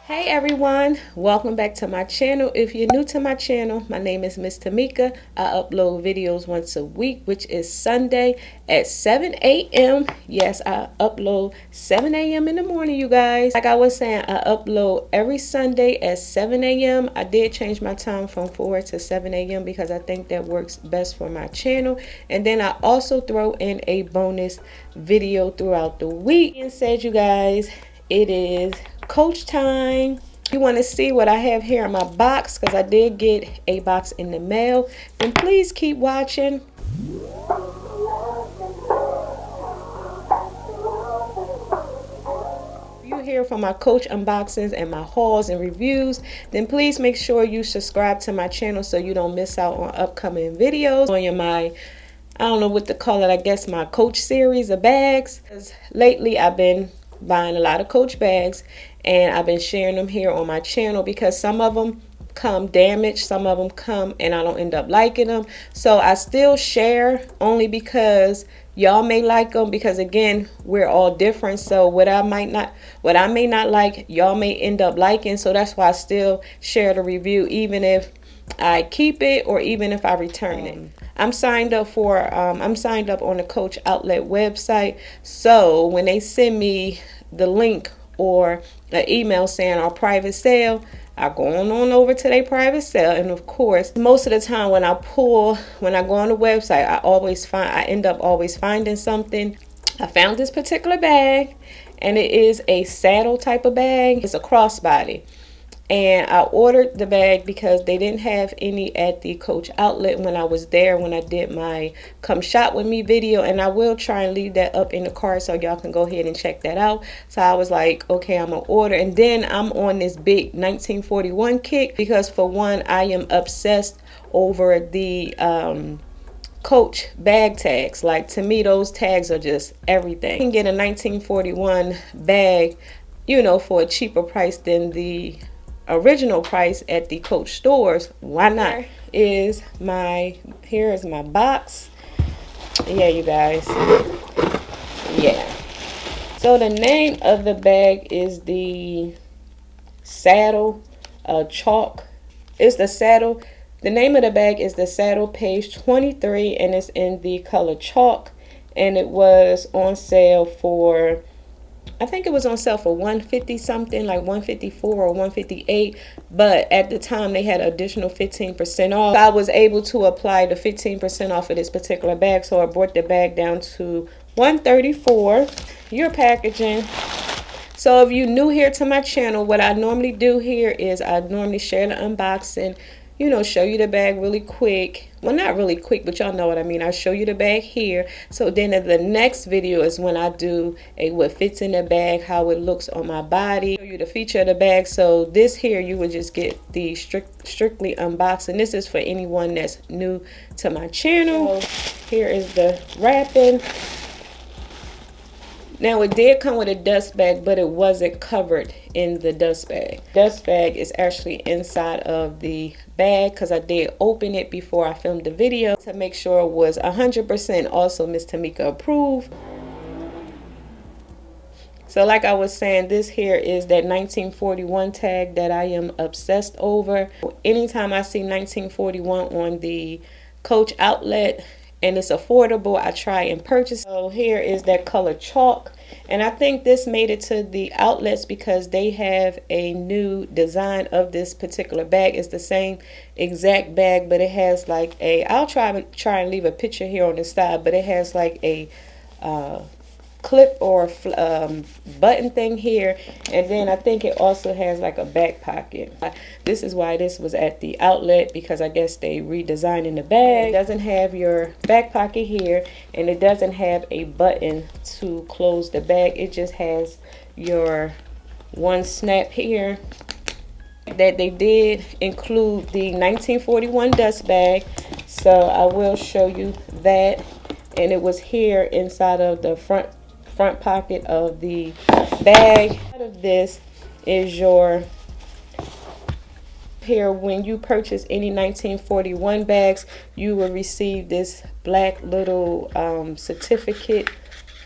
Hey everyone, welcome back to my channel. If you're new to my channel, my name is Miss Tamika. I upload videos once a week, which is Sunday at 7 a.m. Yes, I upload 7 a.m. in the morning, you guys. Like I was saying, I upload every Sunday at 7 a.m. I did change my time from 4 to 7 a.m. because I think that works best for my channel. And then I also throw in a bonus video throughout the week. And said, you guys, it is coach time. If you want to see what I have here in my box, because I did get a box in the mail, then please keep watching. If you hear from my coach unboxings and my hauls and reviews, then please make sure you subscribe to my channel so you don't miss out on upcoming videos on my, I don't know what to call it, I guess my coach series of bags. Because lately I've been buying a lot of coach bags and I've been sharing them here on my channel because some of them come damaged, some of them come and I don't end up liking them. So I still share only because y'all may like them, because again, we're all different. So what I may not like, y'all may end up liking. So that's why I still share the review even if I keep it or even if I return it. I'm signed up on the Coach Outlet website. So when they send me the link or an email saying our private sale, I go on over to their private sale. And of course, most of the time when I go on the website, I end up always finding something. I found this particular bag and it is a saddle type of bag. It's a crossbody. And I ordered the bag because they didn't have any at the Coach Outlet when I was there, when I did my Come Shop With Me video. And I will try and leave that up in the card so y'all can go ahead and check that out. So I was like, okay, I'm going to order. And then I'm on this big 1941 kick because, for one, I am obsessed over the Coach bag tags. Like, to me, those tags are just everything. You can get a 1941 bag, for a cheaper price than the original price at the Coach stores. Why not? Here is my box. Yeah, you guys. Yeah. So the name of the bag is the Saddle Chalk. It's the Saddle. The name of the bag is the Saddle Page 23, and it's in the color chalk. And it was on sale for, I think it was on sale for $150 something, like $154 or $158, but at the time they had additional 15% off. I was able to apply the 15% off of this particular bag, so I brought the bag down to $134. Your packaging. So if you're new here to my channel, what I normally do here is I normally share the unboxing, show you the bag really quick. Well, not really quick, but y'all know what I mean. I show you the bag here. So then in the next video is when I do what fits in the bag, how it looks on my body, show you the feature of the bag. So this here, you would just get the strictly unboxing. This is for anyone that's new to my channel. So here is the wrapping. Now, it did come with a dust bag, but it wasn't covered in the dust bag. Dust bag is actually inside of the bag because I did open it before I filmed the video to make sure it was 100% also Miss Tamika approved. So like I was saying, this here is that 1941 tag that I am obsessed over. Anytime I see 1941 on the Coach Outlet and it's affordable, I try and purchase. So here is that color chalk, and I think this made it to the outlets because they have a new design of this particular bag. It's the same exact bag, but it has like I'll try and leave a picture here on the side, but it has like a clip or button thing here, and then I think it also has like a back pocket. This is why this was at the outlet, because I guess they redesigned in the bag. It doesn't have your back pocket here, and it doesn't have a button to close the bag. It just has your one snap here. That they did include the 1941 dust bag, so I will show you that. And it was here inside of the front pocket of the bag. Part of this is your here. When you purchase any 1941 bags, you will receive this black little certificate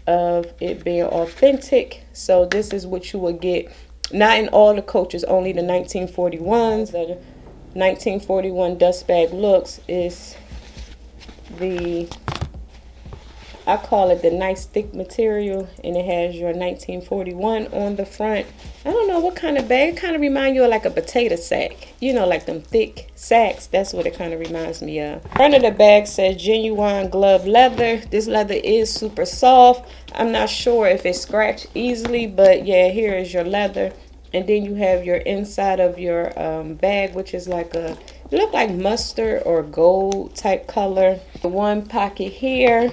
of it being authentic. So this is what you will get Not in all the coaches, only the 1941s. The 1941 dust bag looks is the, I call it the nice thick material, and it has your 1941 on the front. I don't know what kind of bag. It kind of reminds you of like a potato sack. You know, like them thick sacks. That's what it kind of reminds me of. Front of the bag says genuine glove leather. This leather is super soft. I'm not sure if it's scratched easily, but yeah, here is your leather. And then you have your inside of your bag, which is like a, it look like mustard or gold type color. The one pocket here.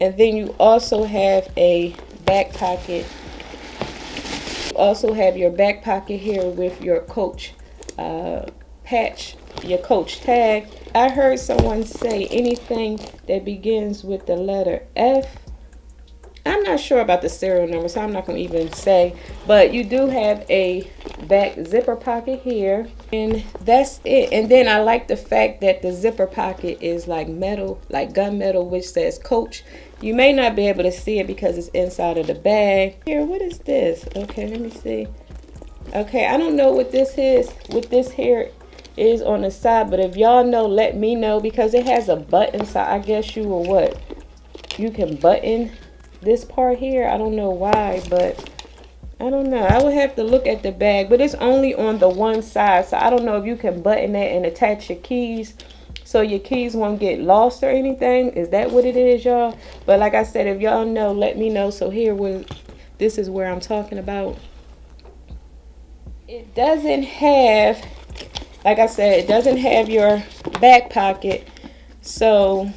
And then you also have a back pocket. You also have your back pocket here with your Coach patch, your Coach tag. I heard someone say anything that begins with the letter F. I'm not sure about the serial number, so I'm not going to even say. But you do have a back zipper pocket here. And that's it. And then I like the fact that the zipper pocket is like metal, like gunmetal, which says Coach. You may not be able to see it because it's inside of the bag. Here, what is this? Okay, let me see. Okay, I don't know what this is, what this here is on the side. But if y'all know, let me know, because it has a button. So I guess you will what? You can button this part here. I don't know why, but I don't know. I would have to look at the bag, but it's only on the one side, so I don't know if you can button that and attach your keys so your keys won't get lost or anything. Is that what it is, y'all? But like I said, if y'all know, let me know. So here, this is where I'm talking about. It doesn't have, like I said, it doesn't have your back pocket. So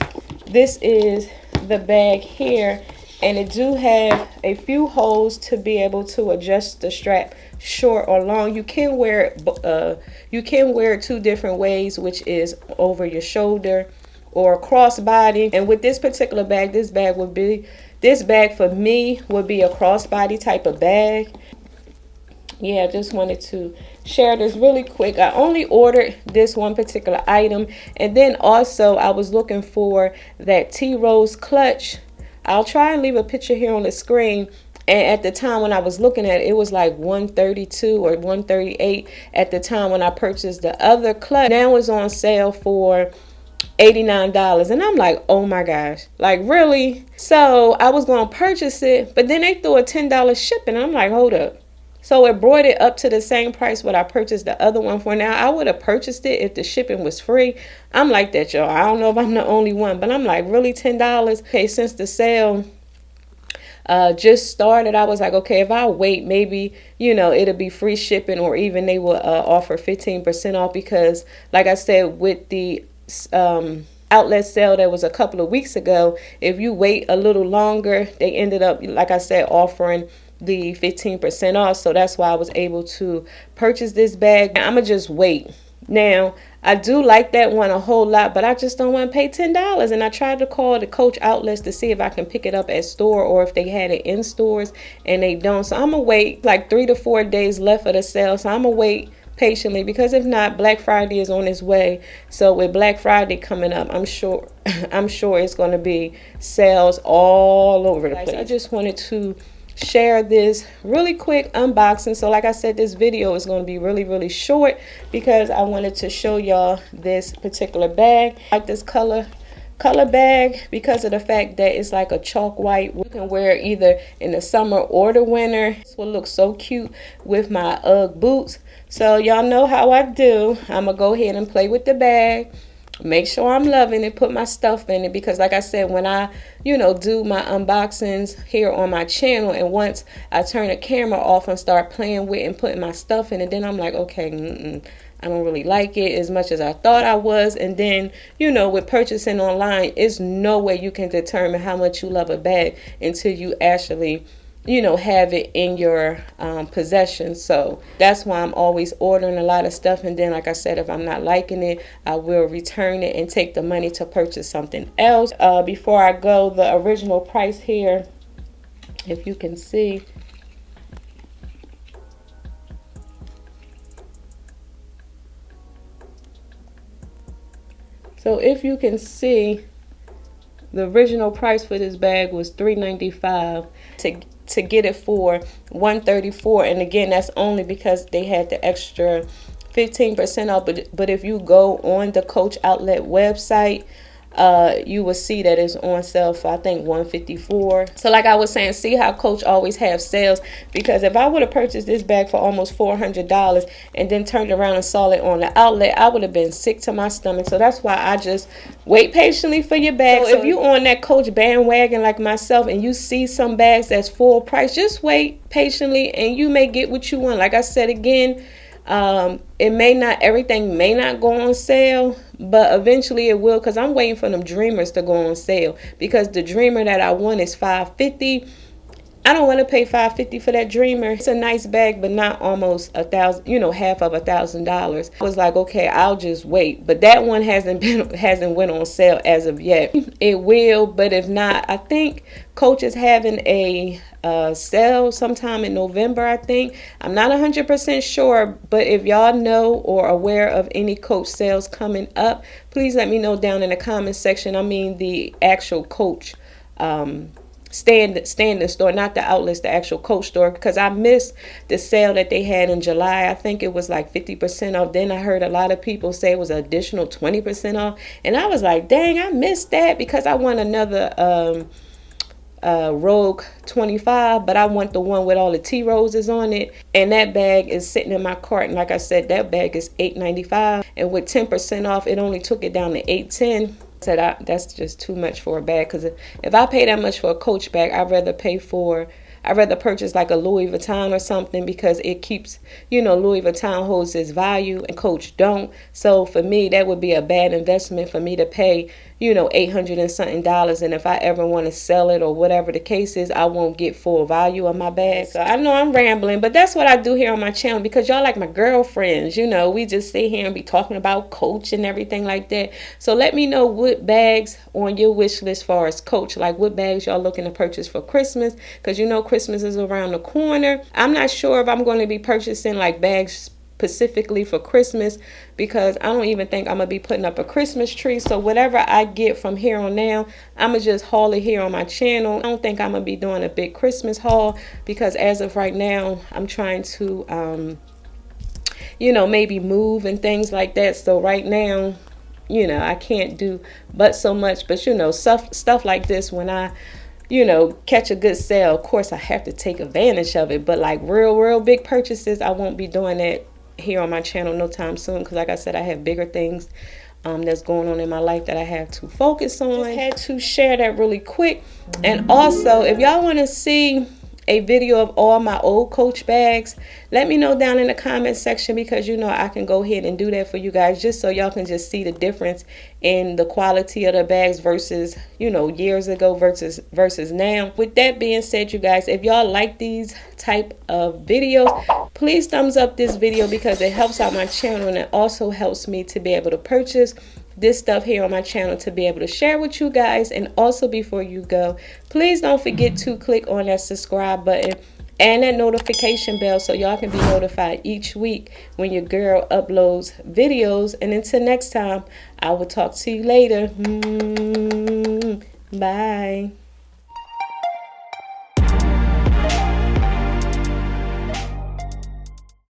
this is the bag here. And it do have a few holes to be able to adjust the strap short or long. You can wear it two different ways, which is over your shoulder or crossbody. And with this particular bag, this bag for me would be a crossbody type of bag. Yeah, I just wanted to share this really quick. I only ordered this one particular item, and then also I was looking for that T-Rose clutch. I'll try and leave a picture here on the screen. And at the time when I was looking at it, it was like $132 or $138 at the time when I purchased the other clutch. Now it's on sale for $89. And I'm like, oh my gosh, like really? So I was going to purchase it, but then they threw a $10 shipping. I'm like, hold up. So it brought it up to the same price what I purchased the other one for. Now, I would have purchased it if the shipping was free. I'm like that, y'all. I don't know if I'm the only one, but I'm like, really, $10? Okay, since the sale just started, I was like, okay, if I wait, maybe, you know, it'll be free shipping, or even they will offer 15% off, because like I said, with the outlet sale that was a couple of weeks ago, if you wait a little longer, they ended up, like I said, offering the 15% off. So that's why I was able to purchase this bag. I'm gonna just wait. Now, I do like that one a whole lot, but I just don't want to pay $10. And I tried to call the Coach outlets to see if I can pick it up at store or if they had it in stores, and they don't. So I'm gonna wait like 3 to 4 days left of the sale. So I'm gonna wait patiently, because if not, Black Friday is on its way. So with Black Friday coming up, I'm sure it's going to be sales all over the place. I just wanted to share this really quick unboxing. So like I said, this video is going to be really short, because I wanted to show y'all this particular bag. I like this color bag because of the fact that it's like a chalk white. You can wear it either in the summer or the winter. This will look so cute with my UGG boots. So y'all know how I do. I'm gonna go ahead and play with the bag, make sure I'm loving it, put my stuff in it, because like I said, when I do my unboxings here on my channel, and once I turn the camera off and start playing with and putting my stuff in it, then I'm like, okay, I don't really like it as much as I thought I was. And then, with purchasing online, it's no way you can determine how much you love a bag until you actually, have it in your possession. So that's why I'm always ordering a lot of stuff. And then, like I said, if I'm not liking it, I will return it and take the money to purchase something else. Before I go, the original price here, if you can see, so if you can see, The original price for this bag was $3.95 to get it for $134, and again, that's only because they had the extra 15% off. But if you go on the Coach Outlet website, you will see that it's on sale for, I think, $154. So like I was saying, see how Coach always have sales, because if I would have purchased this bag for almost $400 and then turned around and saw it on the outlet, I would have been sick to my stomach. So that's why I just wait patiently for your bag. So if you on that Coach bandwagon like myself and you see some bags that's full price, just wait patiently and you may get what you want. Like I said again, everything may not go on sale, but eventually it will, because I'm waiting for them Dreamers to go on sale, because the Dreamer that I want is $550. I don't want to pay $550 for that Dreamer. It's a nice bag, but not almost $1,000, half of $1,000. I was like, okay, I'll just wait. But that one hasn't went on sale as of yet. It will, but if not, I think Coach is having a sale sometime in November, I think. I'm not 100% sure, but if y'all know or aware of any Coach sales coming up, please let me know down in the comment section. I mean the actual Coach standing store, not the outlets, the actual Coach store, because I missed the sale that they had in July. I think it was like 50% off. Then I heard a lot of people say it was an additional 20% off, and I was like, dang, I missed that, because I want another Rogue 25, but I want the one with all the T roses on it, and that bag is sitting in my cart. And like I said, that bag is $8.95, and with 10% off, it only took it down to $8.10. Said that's just too much for a bag, because if I pay that much for a Coach bag, I'd rather purchase like a Louis Vuitton or something, because it keeps, Louis Vuitton holds its value and Coach don't. So for me, that would be a bad investment for me to pay, $800 and something. And if I ever want to sell it or whatever the case is, I won't get full value of my bag. So I know I'm rambling, but that's what I do here on my channel, because y'all like my girlfriends. We just sit here and be talking about Coach and everything like that. So let me know what bags on your wish list for as Coach, like what bags y'all looking to purchase for Christmas, because Christmas is around the corner. I'm not sure if I'm going to be purchasing like bags specifically for Christmas, because I don't even think I'm gonna be putting up a Christmas tree. So whatever I get from here on now, I'm gonna just haul it here on my channel. I don't think I'm gonna be doing a big Christmas haul, because as of right now, I'm trying to maybe move and things like that. So right now, I can't do but so much. But stuff like this, when I catch a good sale, of course I have to take advantage of it. But like real big purchases, I won't be doing that here on my channel no time soon, because like I said, I have bigger things that's going on in my life that I have to focus on. Just had to share that really quick. And also, if y'all want to see a video of all my old Coach bags, let me know down in the comment section, because I can go ahead and do that for you guys, just so y'all can just see the difference in the quality of the bags versus years ago versus now. With that being said, you guys, if y'all like these type of videos, please thumbs up this video, because it helps out my channel, and it also helps me to be able to purchase this stuff here on my channel to be able to share with you guys. And also, before you go, please don't forget to click on that subscribe button and that notification bell, so y'all can be notified each week when your girl uploads videos. And until next time, I will talk to you later. Bye.